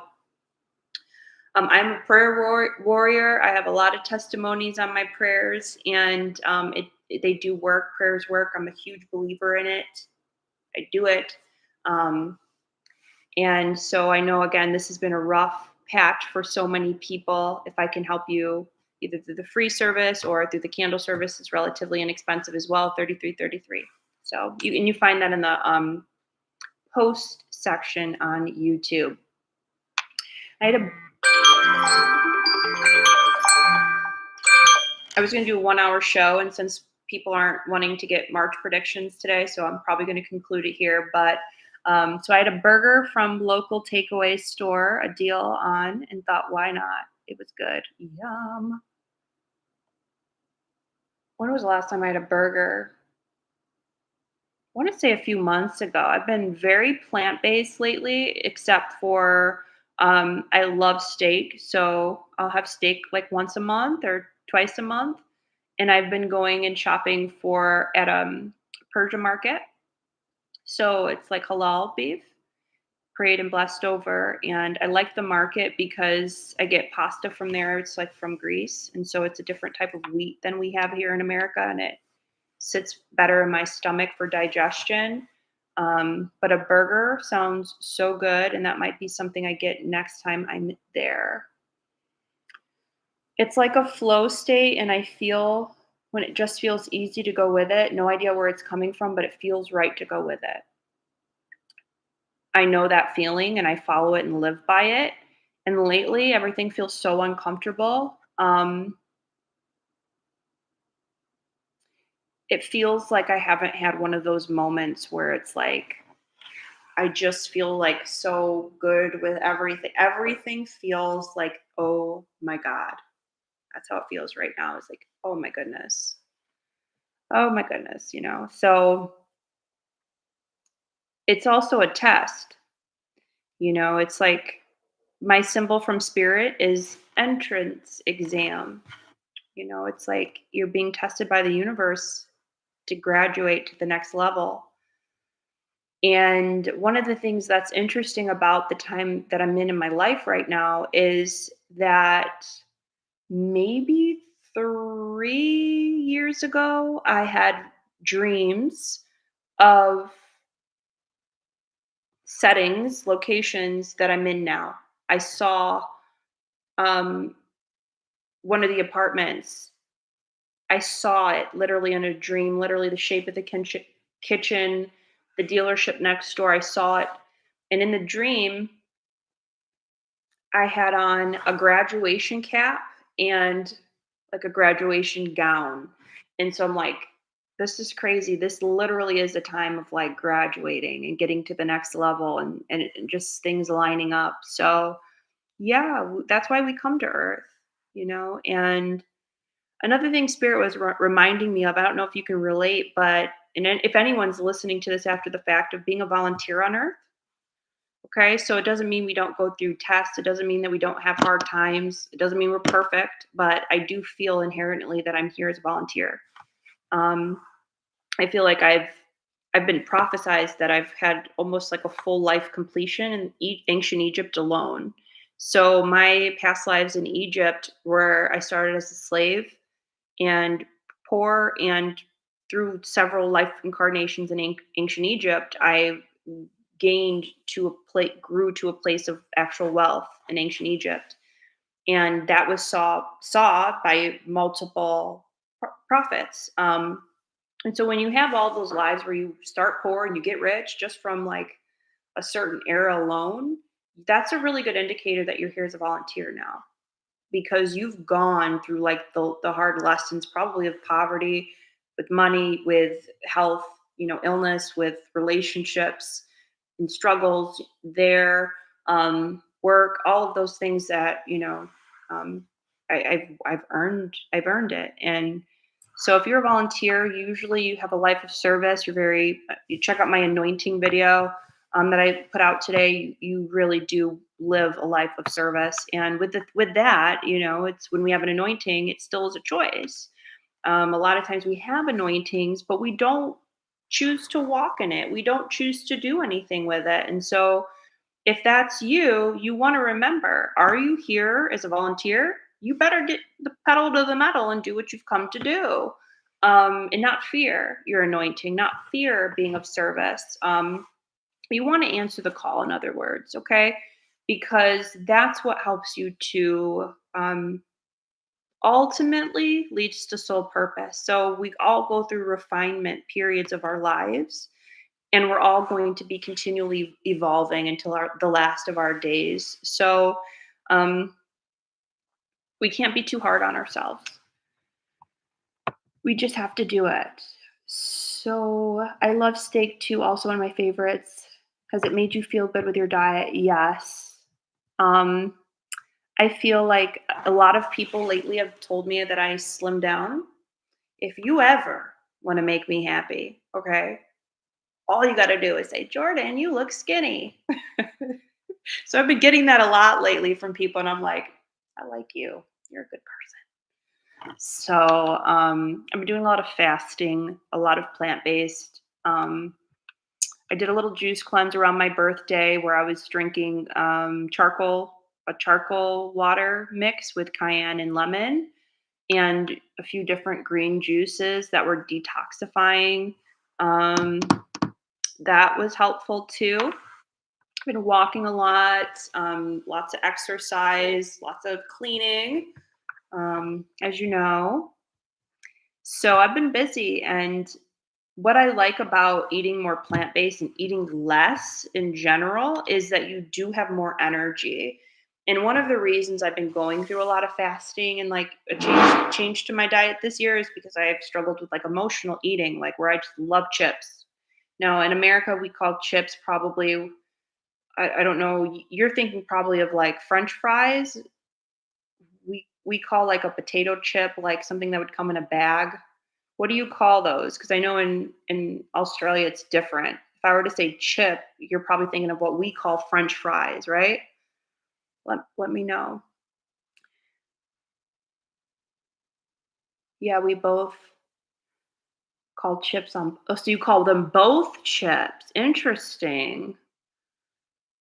I'm a prayer warrior. I have a lot of testimonies on my prayers, and they do work. Prayers work. I'm a huge believer in it. I do it. And so I know, again, this has been a rough patch for so many people. If I can help you either through the free service or through the candle service, it's relatively inexpensive as well, $33.33. So you find that in the post section on YouTube. I was going to do a 1-hour show, and since people aren't wanting to get March predictions today, so I'm probably going to conclude it here. But so I had a burger from local takeaway store, a deal on, and thought, why not? It was good. Yum. When was the last time I had a burger? I want to say a few months ago. I've been very plant-based lately, except for I love steak, so I'll have steak like once a month or twice a month. And I've been going and shopping for at Persian market. So it's like halal beef, prayed and blessed over. And I like the market because I get pasta from there. It's like from Greece. And so it's a different type of wheat than we have here in America. And it sits better in my stomach for digestion. But a burger sounds so good. And that might be something I get next time I'm there. It's like a flow state. And I feel when it just feels easy to go with it, no idea where it's coming from, but it feels right to go with it. I know that feeling and I follow it and live by it. And lately, everything feels so uncomfortable. It feels like I haven't had one of those moments where it's like, I just feel like so good with everything. Everything feels like, oh my God. That's how it feels right now. It's like, oh my goodness. Oh my goodness. So it's also a test. It's like my symbol from spirit is entrance exam. It's like you're being tested by the universe to graduate to the next level. And one of the things that's interesting about the time that I'm in my life right now is that maybe 3 years ago, I had dreams of settings, locations that I'm in now. I saw um, one of the apartments. I saw it literally in a dream, literally the shape of the kitchen, the dealership next door. I saw it. And in the dream, I had on a graduation cap and like a graduation gown. And so I'm like, this is crazy. This literally is a time of like graduating and getting to the next level and just things lining up. So, yeah, that's why we come to Earth. And another thing Spirit was reminding me of, I don't know if you can relate, but if anyone's listening to this after the fact of being a volunteer on Earth. Okay, so it doesn't mean we don't go through tests. It doesn't mean that we don't have hard times. It doesn't mean we're perfect, but I do feel inherently that I'm here as a volunteer. Um, I feel like I've been prophesized that I've had almost like a full life completion in ancient Egypt alone. So my past lives in Egypt, where I started as a slave and poor, and through several life incarnations in ancient Egypt, I gained to a place, grew to a place of actual wealth in ancient Egypt, and that was saw by multiple prophets. And so when you have all those lives where you start poor and you get rich just from like a certain era alone, that's a really good indicator that you're here as a volunteer now, because you've gone through like the hard lessons probably of poverty, with money, with health, illness, with relationships and struggles there, work, all of those things that um, I've earned it. And so if you're a volunteer, usually you have a life of service. You check out my anointing video that I put out today. You really do live a life of service, and with that, it's when we have an anointing, it still is a choice. A lot of times we have anointings, but we don't choose to walk in it. We don't choose to do anything with it. And so, if that's you, you want to remember, are you here as a volunteer? You better get the pedal to the metal and do what you've come to do. And not fear your anointing, not fear being of service. You want to answer the call, in other words, okay? Because that's what helps you to ultimately leads to soul purpose. So we all go through refinement periods of our lives, and we're all going to be continually evolving until the last of our days. So um, we can't be too hard on ourselves. We just have to do it. So I love steak too, also one of my favorites. Has it made you feel good with your diet? Yes. Um, I feel like a lot of people lately have told me that I slim down. if you ever want to make me happy, okay, all you got to do is say, Jordan, you look skinny. So I've been getting that a lot lately from people, and I'm like, I like you. You're a good person. So I've been doing a lot of fasting, a lot of plant based. I did a little juice cleanse around my birthday where I was drinking a charcoal water mix with cayenne and lemon, and a few different green juices that were detoxifying. Um, that was helpful too. Been walking a lot, lots of exercise, lots of cleaning, as you know. So I've been busy, and what I like about eating more plant based and eating less in general is that you do have more energy. And one of the reasons I've been going through a lot of fasting and like a change to my diet this year is because I have struggled with like emotional eating, like where I just love chips. Now in America, we call chips probably, I don't know, you're thinking probably of like French fries. We call like a potato chip like something that would come in a bag. What do you call those? Because I know in Australia it's different. If I were to say chip, you're probably thinking of what we call French fries, right? Let me know. Yeah, we both call chips on. Oh, so you call them both chips? Interesting.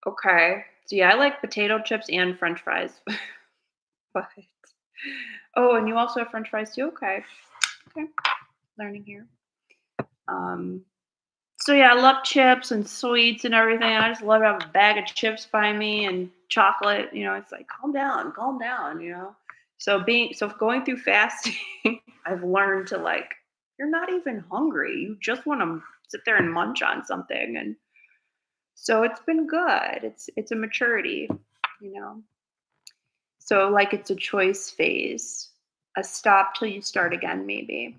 Okay. So yeah, I like potato chips and French fries. But oh, and you also have French fries too. Okay. Okay. Learning here. Um, So yeah, I love chips and sweets and everything. I just love to have a bag of chips by me and chocolate. It's like calm down. So going through fasting, I've learned to like you're not even hungry. You just want to sit there and munch on something, and so it's been good. It's a maturity, you know. So like it's a choice phase, a stop till you start again, maybe.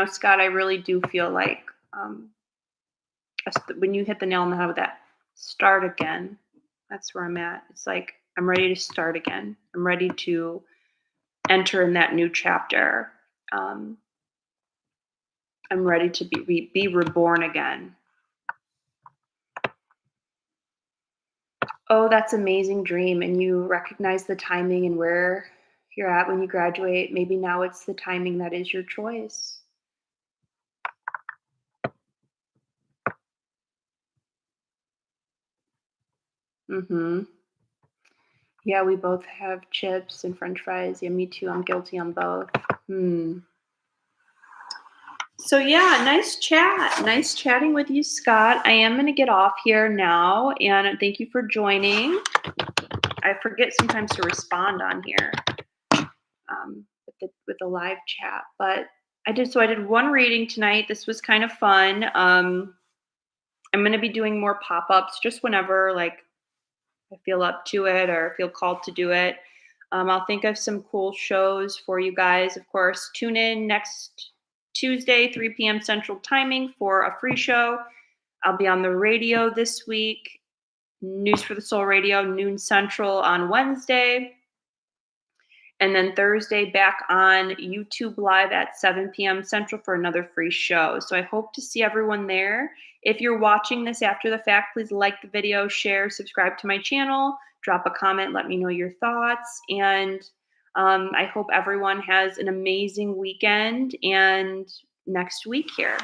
Scott, I really do feel like um, when you hit the nail on the head with that start again, that's where I'm at. It's like I'm ready to start again. I'm ready to enter in that new chapter. um, I'm ready to be reborn again. Oh, that's amazing dream, and you recognize the timing and where you're at when you graduate. Maybe now it's the timing that is your choice. Mm-hmm. Yeah, we both have chips and french fries. Yeah, me too. I'm guilty on both. Hmm. So yeah, nice chat. Nice chatting with you, Scott. I am going to get off here now, and thank you for joining. I forget sometimes to respond on here with the live chat, but I did. So I did one reading tonight. This was kind of fun. I'm going to be doing more pop ups just whenever like I feel up to it or feel called to do it. I'll think of some cool shows for you guys. Of course, tune in next Tuesday, 3 p.m. Central Timing for a free show. I'll be on the radio this week, News for the Soul Radio, noon Central on Wednesday. And then Thursday, back on YouTube Live at 7 p.m. Central for another free show. So I hope to see everyone there. If you're watching this after the fact, please like the video, share, subscribe to my channel, drop a comment, let me know your thoughts. And I hope everyone has an amazing weekend and next week here.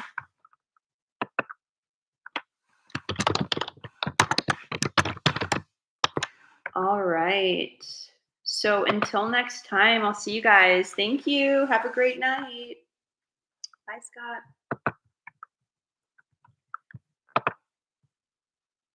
All right. So until next time, I'll see you guys. Thank you. Have a great night. Bye, Scott.